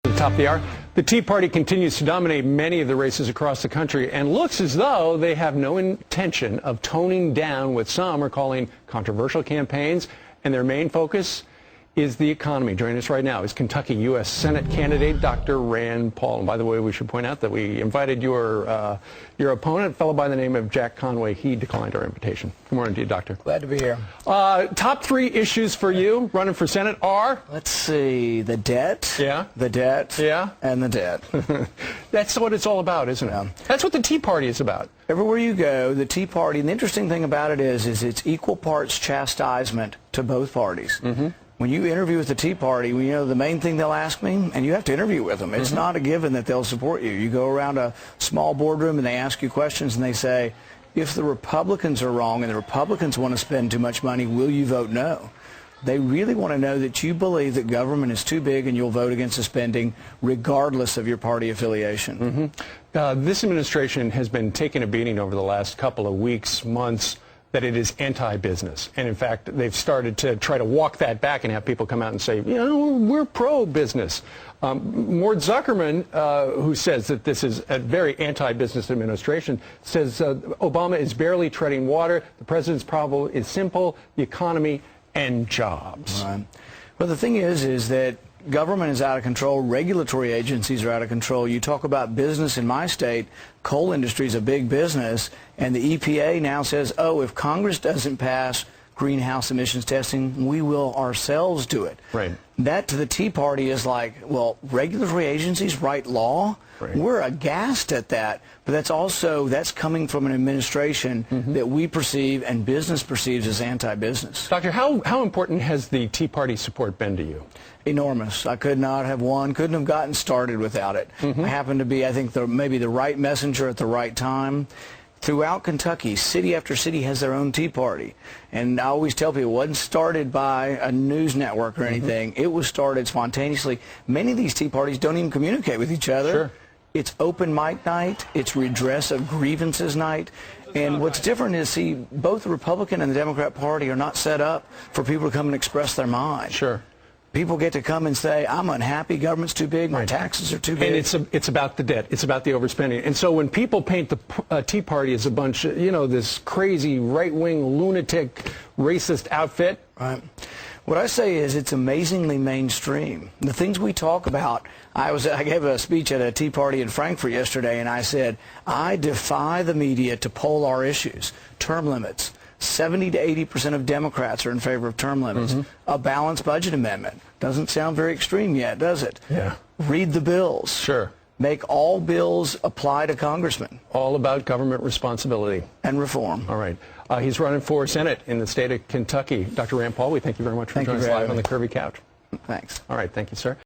At the top of the hour, the Tea Party continues to dominate many of the races across the country and looks as though they have no intention of toning down what some are calling controversial campaigns, and their main focus is the economy. Joining us right now is Kentucky U.S. Senate candidate Dr. Rand Paul. And by the way, we should point out that we invited your opponent, a fellow by the name of Jack Conway. He declined our invitation. Good morning to you, Doctor. Glad to be here. Top three issues for you running for Senate are? Let's see, the debt. Yeah. The debt. Yeah. And the debt. That's what it's all about, isn't it? Yeah. That's what the Tea Party is about. Everywhere you go, the Tea Party, and the interesting thing about it is it's equal parts chastisement to both parties. Mm-hmm. When you interview with the Tea Party, you know the main thing they'll ask me, and you have to interview with them. It's not a given that they'll support you. You go around a small boardroom and they ask you questions and they say, if the Republicans are wrong and the Republicans want to spend too much money, will you vote no? They really want to know that you believe that government is too big and you'll vote against the spending regardless of your party affiliation. Mm-hmm. This administration has been taking a beating over the last couple of weeks, months, that it is anti-business. And in fact, they've started to try to walk that back and have people come out and say, you know, we're pro-business. Mort Zuckerman, who says that this is a very anti-business administration, says Obama is barely treading water. The president's problem is simple, the economy and jobs. Right. Well, the thing is that government is out of control. Regulatory agencies are out of control. You talk about business in my state, coal industry is a big business, and the EPA now says, oh, if Congress doesn't pass greenhouse emissions testing, we will ourselves do it. Right. That to the Tea Party is like, well, regulatory agencies write law? Right. We're aghast at that, but that's coming from an administration that we perceive and business perceives as anti-business. Doctor, how important has the Tea Party support been to you? Enormous. I could not have won, couldn't have gotten started without it. I happen to be, I think, maybe the right messenger at the right time. Throughout Kentucky, city after city has their own Tea Party. And I always tell people, it wasn't started by a news network or anything. It was started spontaneously. Many of these Tea Parties don't even communicate with each other. Sure. It's open mic night. It's redress of grievances night. And what's different is, see, both the Republican and the Democrat Party are not set up for people to come and express their mind. Sure. People get to come and say, I'm unhappy, government's too big, my taxes are too big. And it's about the debt. It's about the overspending. And so when people paint the Tea Party as a bunch of, you know, this crazy right-wing lunatic racist outfit. Right. What I say is it's amazingly mainstream. The things we talk about, I gave a speech at a Tea Party in Frankfurt yesterday, and I said, I defy the media to poll our issues. Term limits. 70 to 80% of Democrats are in favor of term limits. A balanced budget amendment. Doesn't sound very extreme yet, does it? Yeah. Read the bills. Sure. Make all bills apply to congressmen. All about government responsibility. And reform. All right. He's running for Senate in the state of Kentucky. Dr. Rand Paul, we thank you very much for joining us live on the Curvy Couch. Thanks. All right. Thank you, sir.